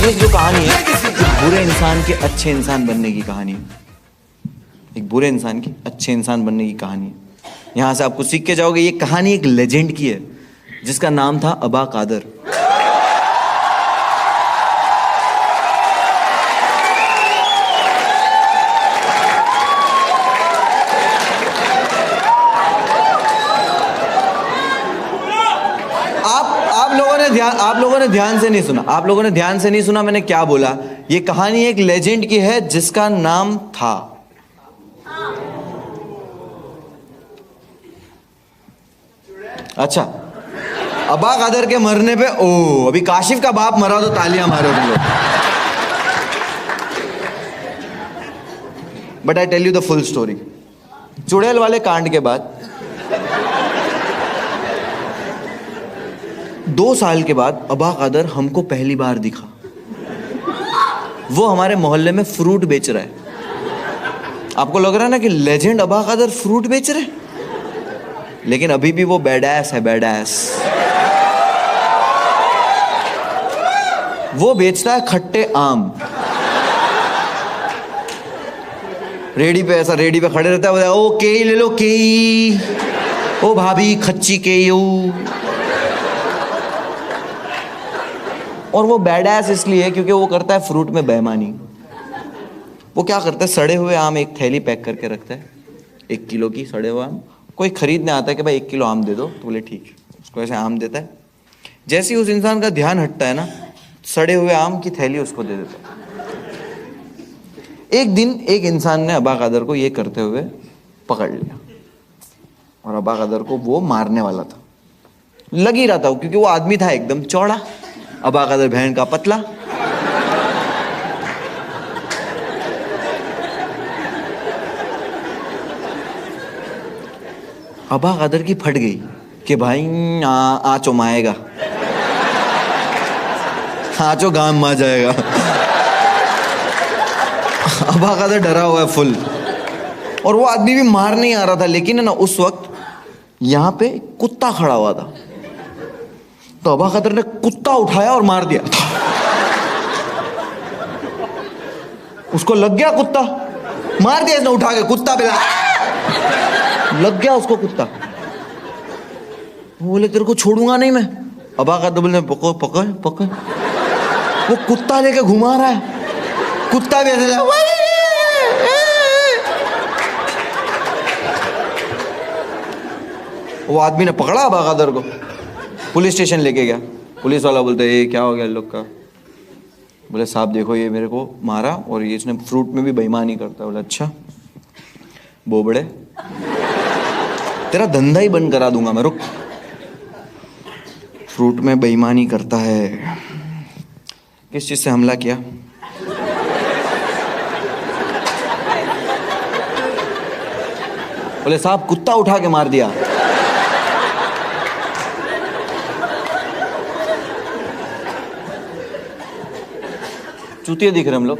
ये जो कहानी है एक बुरे इंसान के अच्छे इंसान बनने की कहानी है। एक बुरे इंसान की अच्छे इंसान बनने की कहानी है। यहाँ से आप कुछ सीख के जाओगे। ये कहानी एक लेजेंड की है जिसका नाम था अबा कादर। आप लोगों ने ध्यान से नहीं सुना। आप लोगों ने ध्यान से नहीं सुना मैंने क्या बोला। ये कहानी एक लेजेंड की है जिसका नाम था अच्छा अबा कादर के मरने पे ओ अभी काशिफ का बाप मरा तो तालियां मारो तुम लोग। But I tell you the full story. चुड़ैल वाले कांड के बाद 2 साल के बाद अबा कादर हमको पहली बार दिखा। वो हमारे मोहल्ले में फ्रूट बेच रहा है। आपको लग रहा है ना कि लेजेंड अबा कादर फ्रूट बेच रहे, लेकिन अभी भी वो बैडएस है। बैडएस वो बेचता है खट्टे आम। रेडी पे ऐसा रेडी पे खड़े रहता है, ओ केई ले लो केई, ओ भाभी खच्ची केई। और वो बैडएस इसलिए है क्योंकि वो करता है फ्रूट में बेईमानी। वो क्या करता है, सड़े हुए आम एक थैली पैक करके रखता है, 1 किलो की सड़े हुए आम। कोई खरीदने आता है कि भाई 1 किलो आम दे दो, तो बोले ठीक है, उसको ऐसे आम देता है। जैसे ही उस इंसान का ध्यान हटता है ना, सड़े हुए आम की थैली उसको दे देता है। एक दिन एक इंसान ने अबा कादर को ये करते हुए पकड़ लिया और अबा कादर को वो मारने वाला था। लग ही रहा था क्योंकि वो आदमी था एकदम चौड़ा, अबा कादर बहन का पतला। अबा कादर की फट गई कि भाई आचो माएगा, आचो गांव मा जाएगा। अबा कादर डरा हुआ है फुल, और वो आदमी भी मार नहीं आ रहा था। लेकिन है ना, उस वक्त यहां पे कुत्ता खड़ा हुआ था, तो अबा कादर ने कुत्ता उठाया और मार दिया। उसको लग गया कुत्ता, मार दिया इसने उठा के, कुत्ता बिला लग गया उसको कुत्ता। बोले तेरे को छोड़ूंगा नहीं मैं। अबा कादर बोले पकड़ पकड़ पकड़। वो कुत्ता लेके घुमा रहा है, कुत्ता भी ऐसे वो आदमी ने पकड़ा अबा कादर को, पुलिस स्टेशन लेके गया। पुलिस वाला बोलते ये क्या हो गया लोग का। बोले साहब देखो ये मेरे को मारा और ये इसने फ्रूट में भी बेईमानी करता है। बोले अच्छा बोबड़े, तेरा धंधा ही बंद करा दूंगा मैं, रुक। फ्रूट में बेईमानी करता है। किस चीज से हमला किया? बोले साहब कुत्ता उठा के मार दिया। चूतिए दिख रहे हम लोग।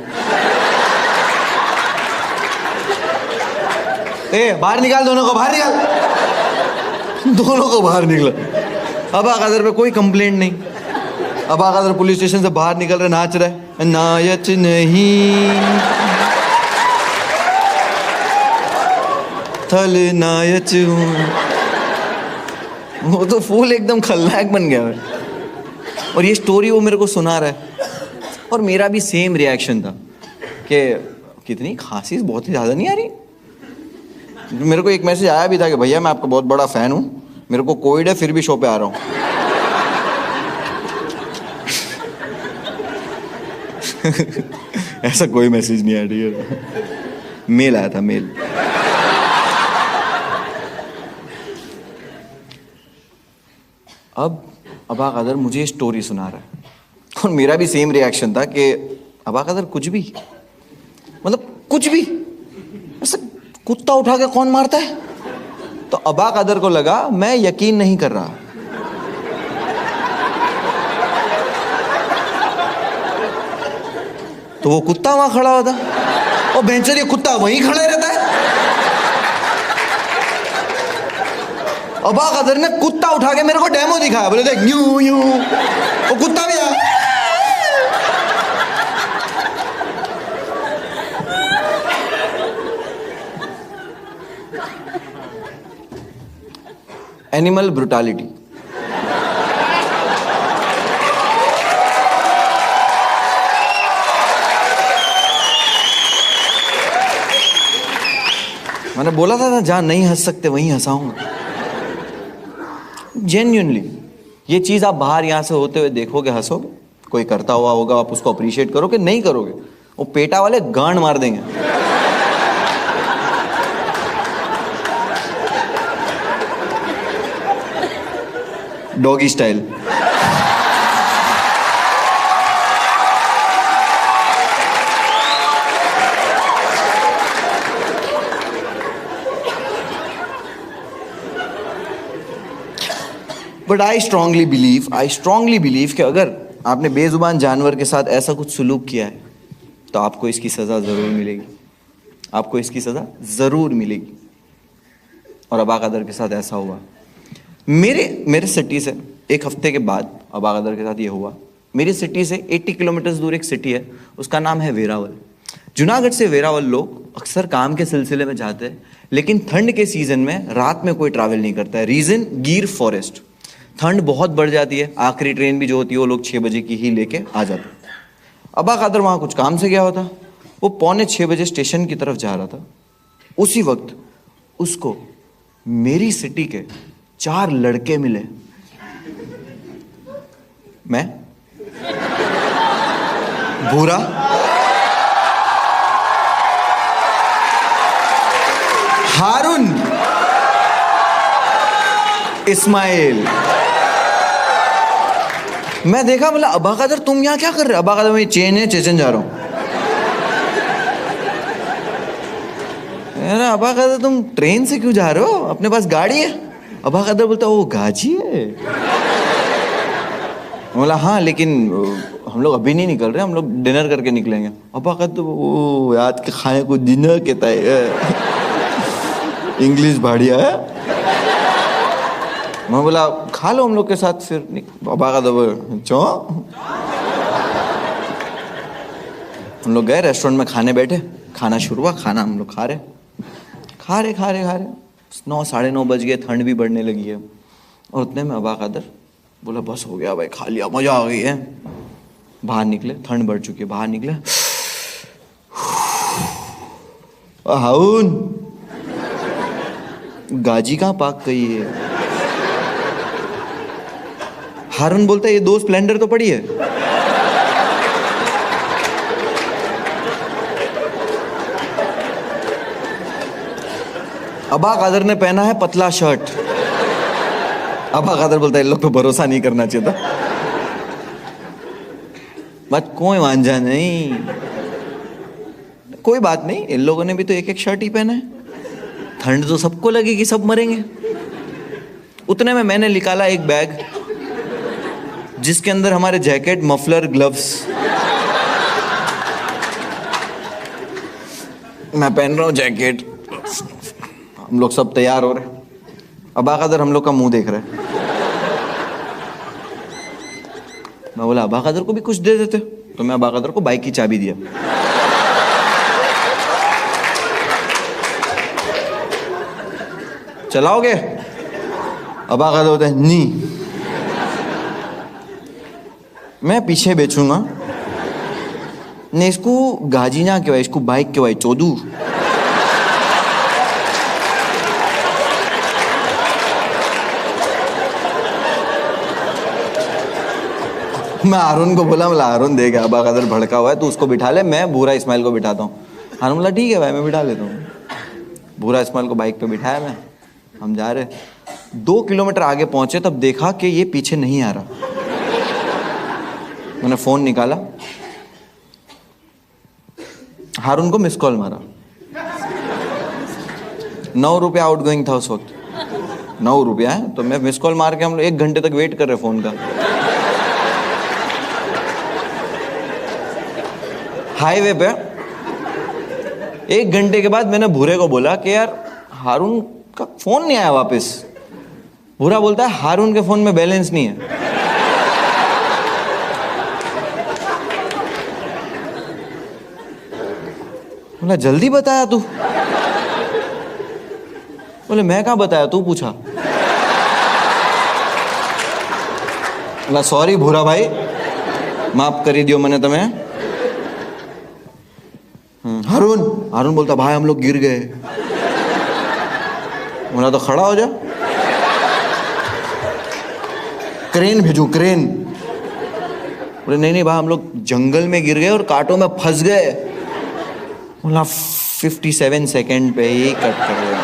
ए बाहर निकाल, दोनों को बाहर निकाल, दोनों को बाहर निकला। अबा कादर पे कोई कंप्लेंट नहीं। अबा कादर पुलिस स्टेशन से बाहर निकल रहे, नाच रहे, नायच नहीं थल नायच हूं। वो तो फूल एकदम खलनायक बन गया है। और ये स्टोरी वो मेरे को सुना रहा है, और मेरा भी सेम रिएक्शन था कि कितनी खांसी बहुत ही ज़्यादा नहीं आ रही। मेरे को एक मैसेज आया भी था कि भैया मैं आपका बहुत बड़ा फ़ैन हूँ, मेरे को कोविड है फिर भी शो पे आ रहा हूँ। ऐसा कोई मैसेज नहीं आया, ठीक है। मेल आया था, मेल। अब अबा कादर मुझे स्टोरी सुना रहा है, और मेरा भी सेम रिएक्शन था कि अबा कादर कुछ भी, मतलब कुछ भी, ऐसा कुत्ता उठा के कौन मारता है। तो अबा कादर को लगा मैं यकीन नहीं कर रहा। तो वो कुत्ता वहां खड़ा होता, और बेंचर ये कुत्ता वहीं खड़ा रहता है। अबा कदर ने कुत्ता उठा के मेरे को डेमो दिखाया, बोले देख यूं यूं, वो कुत्ता भी आया। Animal brutality. मैंने बोला था ना जहां नहीं हंस सकते वहीं हंसाऊंगा। जेन्युइनली ये चीज आप बाहर यहां से होते हुए देखोगे, हंसोगे, कोई करता हुआ होगा, आप उसको अप्रिशिएट करोगे, नहीं करोगे वो पेटा वाले गांड मार देंगे। Doggy style. But I strongly believe कि अगर आपने बेजुबान जानवर के साथ ऐसा कुछ सुलूक किया है तो आपको इसकी सजा जरूर मिलेगी, आपको इसकी सजा जरूर मिलेगी। और अबा कदर के साथ ऐसा हुआ। मेरे सिटी से एक हफ्ते के बाद अबा कदर के साथ ये हुआ। मेरी सिटी से 80 किलोमीटर दूर एक सिटी है, उसका नाम है वेरावल। जूनागढ़ से वेरावल लोग अक्सर काम के सिलसिले में जाते हैं, लेकिन ठंड के सीजन में रात में कोई ट्रैवल नहीं करता है। रीजन गिर फॉरेस्ट। ठंड बहुत बढ़ जाती है, आखिरी ट्रेन भी जो होती है वो लोग 6 बजे की ही लेके आ जाते हैं। अबा कदर वहाँ कुछ काम से गया होता, वो 5:45 बजे स्टेशन की तरफ जा रहा था। उसी वक्त उसको मेरी सिटी के 4 लड़के मिले। मैं भूरा, हारून, इस्माइल। मैं देखा, बोला अबा कदर तुम यहां क्या कर रहे हो? अबा कदर, मैं चेन है, चेचन जा रहा हूं। अबा कदर तुम ट्रेन से क्यों जा रहे हो, अपने पास गाड़ी है? अबा कदर बोलता वो गाजी है। बोला हाँ, लेकिन हम लोग अभी नहीं निकल रहे, हम लोग डिनर करके निकलेंगे। अबा कदर वो आज के खाने को डिनर कहता है, इंग्लिश बढ़िया है। मैं बोला खा लो हम लोग के साथ फिर। अबा कदर चो। हम लोग गए रेस्टोरेंट में, खाने बैठे, खाना शुरू हुआ, खाना हम लोग खा रहे 9 साढ़े 9 बज गए, ठंड भी बढ़ने लगी है। और उतने में अबा कदर बोला बस हो गया भाई, खा लिया, मजा आ गई है। बाहर निकले, ठंड बढ़ चुकी है, बाहर निकले। हारून गाजी कहाँ पाक गई है? हारून बोलता है ये 2 स्प्लेंडर तो पड़ी है। अबा कदर ने पहना है पतला शर्ट। अबा कदर बोलता है इन लोग पे भरोसा नहीं करना चाहिए था। बात कोई वांझा नहीं, कोई बात नहीं, इन लोगों ने भी तो 1-1 शर्ट ही पहना है। ठंड तो सबको लगेगी, सब मरेंगे। उतने में मैंने निकाला एक बैग जिसके अंदर हमारे जैकेट, मफलर, ग्लव्स। मैं पहन रहा हूं जैकेट, हम लोग सब तैयार हो रहे। अबा कदर हम लोग का मुंह देख रहे। मैं बोला अबा कदर को भी कुछ दे देते, तो मैं अबा कदर को बाइक की चाबी दिया। चलाओगे? अबा कदर होता है नहीं, मैं पीछे बेचूंगा। नहीं इसको गाजी ना कहवाई, इसको बाइक कहवाई, चोदू। मैं हारून को बोला, मतलब हारून देख अबा कदर भड़का हुआ है, तू उसको बिठा ले, मैं भूरा इस्माइल को बिठाता हूँ। हारून बोला ठीक है भाई, मैं बिठा लेता हूँ। भूरा इस्माइल को बाइक पे बिठाया मैं, हम जा रहे। 2 किलोमीटर आगे पहुंचे तब देखा कि ये पीछे नहीं आ रहा। मैंने फोन निकाला, हारून को मिस कॉल मारा। 9 रुपया आउटगोइंग था उस वक्त, 9 रुपया है। तो मैं मिस कॉल मार के, हम लोग 1 घंटे तक वेट कर रहे फोन का। हाईवे पे 1 घंटे के बाद मैंने भूरे को बोला कि यार हारून का फोन नहीं आया वापस। बुरा बोलता है हारून के फोन में बैलेंस नहीं है। बोला जल्दी बताया तू। बोले मैं कहाँ बताया, तू पूछा। बोला सॉरी भूरा भाई, माफ करी दियो मैंने तुम्हें। हारून हारून बोलता भाई हम लोग गिर गए। बोला तो खड़ा हो जा, क्रेन भेजू क्रेन। बोले नहीं नहीं भाई हम लोग जंगल में गिर गए और कांटों में फंस गए। बोला 57 सेकंड पे ही कट कर दिया।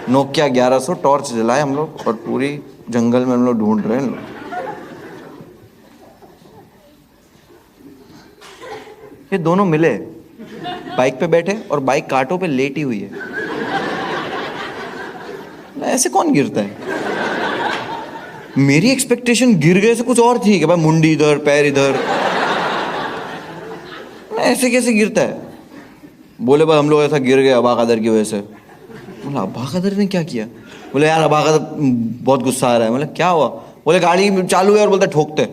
नोकिया 1100 टॉर्च जलाए हम लोग और पूरी जंगल में हम लोग ढूंढ रहे हैं। ये दोनों मिले, बाइक पे बैठे और बाइक कांटों पे लेटी हुई है। ऐसे कौन गिरता है? मेरी एक्सपेक्टेशन गिर गए से कुछ और थी कि भाई मुंडी इधर पैर इधर, ऐसे कैसे गिरता है? बोले भाई हम लोग ऐसा गिर गए अबा कदर की वजह से। बोला अबा कदर ने क्या किया? बोले यार अबा कदर बहुत गुस्सा आ रहा है। बोले क्या हुआ? बोले गाड़ी चालू है और बोलता ठोकते।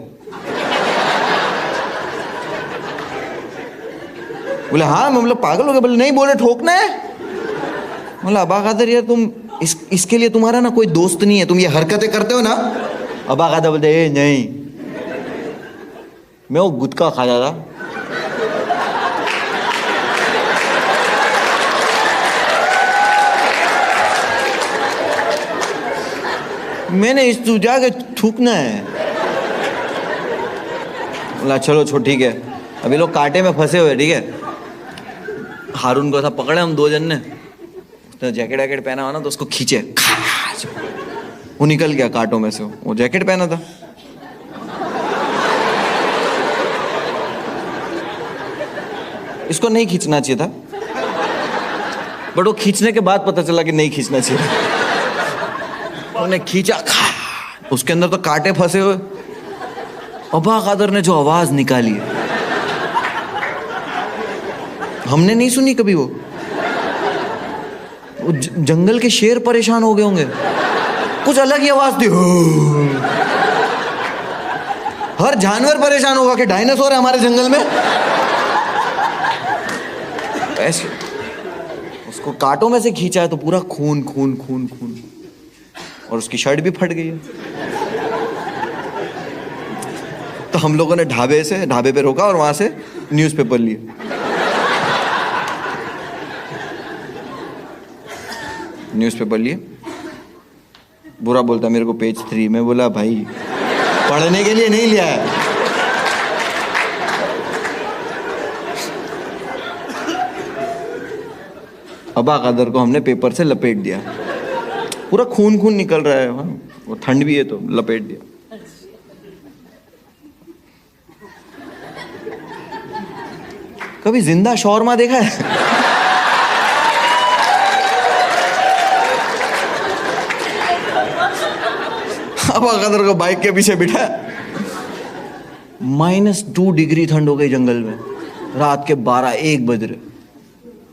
बोले हाँ हम लोग पागल हो गए। बोले नहीं बोले ठोकना है। बोला अबा कदर यार तुम इसके लिए तुम्हारा ना कोई दोस्त नहीं है, तुम ये हरकतें करते हो ना। अबा कदर बोलते ए नहीं, मैं वो गुटखा खाता था। मैंने इस तू जाके थूकना है। बोला चलो छो ठीक है, अभी लोग कांटे में फंसे हुए। ठीक है, हारून को ऐसा पकड़े हम दो जन ने, उसने जैकेट वैकेट पहना हुआ ना तो उसको खींचे, वो निकल गया कांटों में से। वो जैकेट पहना था। इसको नहीं खींचना चाहिए था, बट वो खींचने के बाद पता चला कि नहीं खींचना चाहिए। उन्होंने खींचा, उसके अंदर तो कांटे फंसे हुए। अबा कदर ने जो आवाज निकाली है हमने नहीं सुनी कभी। वो जंगल के शेर परेशान हो गए होंगे, कुछ अलग ही आवाज थी। हर जानवर परेशान होगा कि डायनासोर है हमारे जंगल में। ऐसे उसको कांटों में से खींचा है तो पूरा खून खून खून खून, और उसकी शर्ट भी फट गई है। तो हम लोगों ने ढाबे पे रोका और वहां से न्यूज़पेपर लिए। न्यूज़पेपर लिए। बुरा बोलता मेरे को पेज 3 में। बोला भाई पढ़ने के लिए नहीं लिया है। अबा कदर को हमने पेपर से लपेट दिया, पूरा खून खून निकल रहा है। वो ठंड भी है तो लपेट दिया। कभी जिंदा शौरमा देखा है? अबा कदर को बाइक के पीछे बिठा, -2 डिग्री ठंड हो गई जंगल में। रात के 12-1 बज रहे।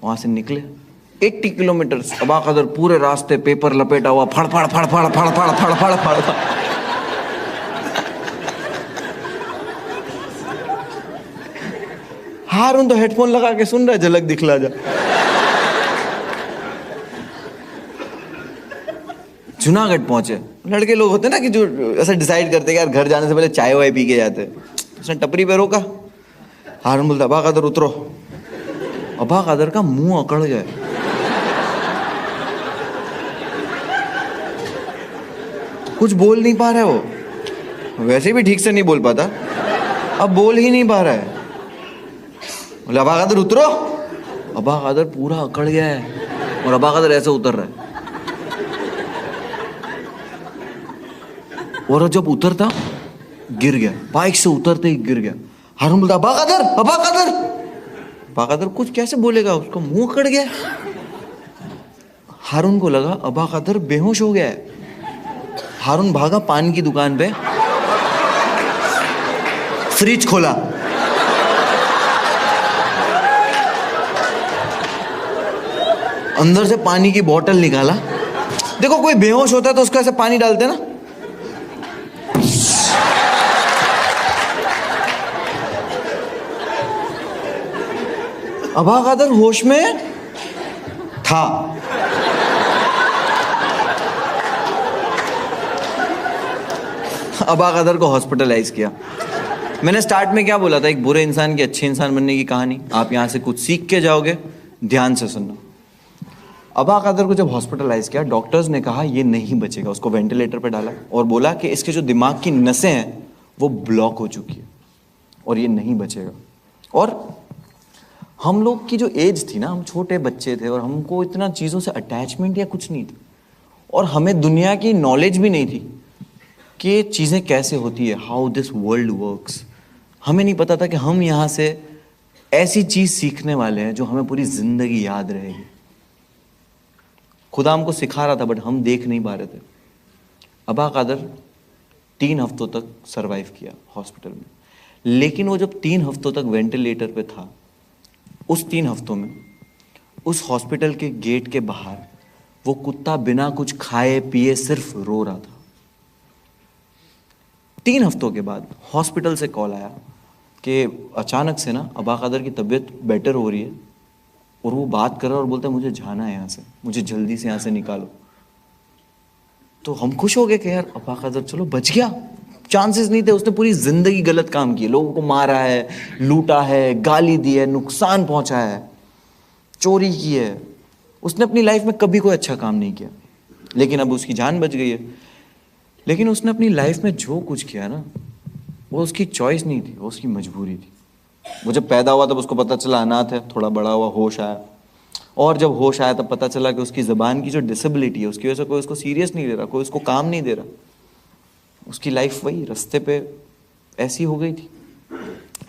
वहां से निकले 80 किलोमीटर। अबा कदर पूरे रास्ते पेपर लपेटा हुआ, फड़ फड़ फड़ फड़ फड़ फड़ फड़ फड़ फड़। हारून तो हेडफोन लगा के सुन रहा है, झलक दिखला जा। जूनागढ़ पहुंचे। लड़के लोग होते हैं ना कि जो ऐसा डिसाइड करते हैं कि यार घर जाने से पहले चाय वाय पी के जाते। उसने टपरी पे रोका। हारून बोलता अबा कदर उतरो। अबा कदर का मुंह अकड़ गया। कुछ बोल नहीं पा रहा है वो, वैसे भी ठीक से नहीं बोल पाता, अब बोल ही नहीं पा रहा है। बोले अबा कदर उतरो। अबा कदर पूरा अकड़ गया है और अबा कदर ऐसे उतर रहा है। और जब उतरता गिर गया, बाइक से उतरते ही गिर गया। हारून बोलता अबा कदर अबा कदर। अबा कदर कुछ कैसे बोलेगा, उसका मुंह अकड़ गया। हारून को लगा अबा कदर बेहोश हो गया है। हारून भागा पान की दुकान पे, फ्रिज खोला, अंदर से पानी की बोतल निकाला। देखो कोई बेहोश होता है तो उसका ऐसे पानी डालते हैं ना, अबा कादर होश में था। अबा कादर को हॉस्पिटलाइज किया। मैंने स्टार्ट में क्या बोला था, एक बुरे इंसान की अच्छे इंसान बनने की कहानी। आप यहां से कुछ सीख के जाओगे, ध्यान से सुनना। अबा कादर को जब हॉस्पिटलाइज किया, डॉक्टर्स ने कहा ये नहीं बचेगा। उसको वेंटिलेटर पे डाला और बोला कि इसके जो दिमाग की नसें हैं वो ब्लॉक हो चुकी है और ये नहीं बचेगा। और हम लोग की जो एज थी ना, हम छोटे बच्चे थे और हमको इतना चीज़ों से अटैचमेंट या कुछ नहीं था, और हमें दुनिया की नॉलेज भी नहीं थी कि चीज़ें कैसे होती है, हाउ दिस वर्ल्ड वर्क्स। हमें नहीं पता था कि हम यहाँ से ऐसी चीज़ सीखने वाले हैं जो हमें पूरी ज़िंदगी याद रहेगी। खुदा हमको सिखा रहा था बट हम देख नहीं पा रहे थे। अबा कादर 3 हफ्तों तक सरवाइव किया हॉस्पिटल में, लेकिन वो जब 3 हफ्तों तक वेंटिलेटर पे था, उस 3 हफ्तों में उस हॉस्पिटल के गेट के बाहर वो कुत्ता बिना कुछ खाए पिए सिर्फ रो रहा था। 3 हफ्तों के बाद हॉस्पिटल से कॉल आया कि अचानक से ना अबा कादर की तबीयत बेटर हो रही है और वो बात कर रहा है और बोलता है मुझे जाना है यहाँ से, मुझे जल्दी से यहाँ से निकालो। तो हम खुश हो गए कि यार अबा कादर चलो बच गया। चांसेस नहीं थे, उसने पूरी जिंदगी गलत काम किए, लोगों को मारा है, लूटा है, गाली दी है, नुकसान पहुंचाया है, चोरी की है। उसने अपनी लाइफ में कभी कोई अच्छा काम नहीं किया, लेकिन अब उसकी जान बच गई है। लेकिन उसने अपनी लाइफ में जो कुछ किया ना, वो उसकी चॉइस नहीं थी, वो उसकी मजबूरी थी। वो जब पैदा हुआ तब उसको पता चला अनाथ है, थोड़ा बड़ा हुआ होश आया, और जब होश आया तब पता चला कि उसकी ज़बान की जो डिसेबिलिटी है उसकी वजह से कोई उसको सीरियस नहीं ले रहा, कोई उसको काम नहीं दे रहा। उसकी लाइफ वही रास्ते पे ऐसी हो गई थी।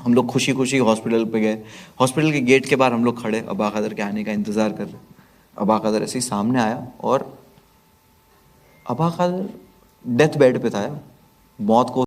हम लोग खुशी खुशी हॉस्पिटल पे गए। हॉस्पिटल के गेट के बाहर हम लोग खड़े अबा कादर के आने का इंतज़ार कर रहे। अबा कादर ऐसे ही सामने आया और अबा कादर डेथ बेड पे था यार, मौत को